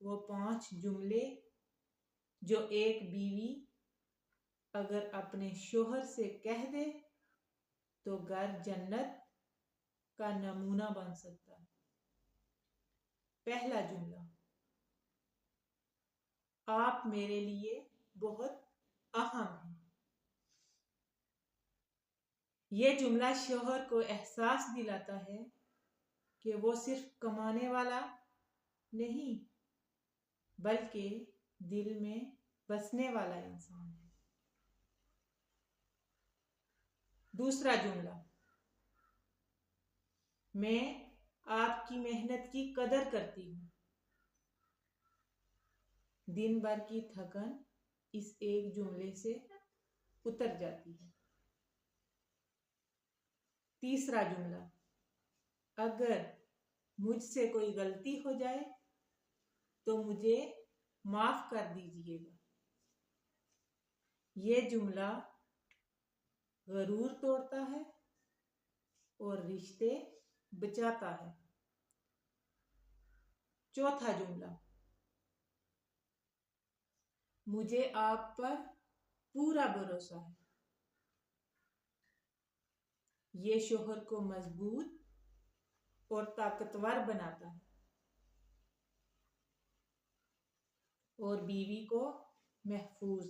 وہ 5 جملے جو ایک بیوی اگر اپنے شوہر سے کہہ دے تو گھر جنت کا نمونہ بن سکتا ہے۔ پہلا جملہ، آپ میرے لیے بہت اہم ہیں۔ یہ جملہ شوہر کو احساس دلاتا ہے کہ وہ صرف کمانے والا نہیں بلکہ دل میں بسنے والا انسان ہے۔ دوسرا جملہ، میں آپ کی محنت کی قدر کرتی ہوں۔ دن بھر کی تھکن اس ایک جملے سے اتر جاتی ہے۔ تیسرا جملہ، اگر مجھ سے کوئی غلطی ہو جائے تو مجھے معاف کر دیجیے گا۔ یہ جملہ غرور توڑتا ہے اور رشتے بچاتا ہے۔ چوتھا جملہ، مجھے آپ پر پورا بھروسہ ہے۔ یہ شوہر کو مضبوط اور طاقتور بناتا ہے اور بیوی کو محفوظ۔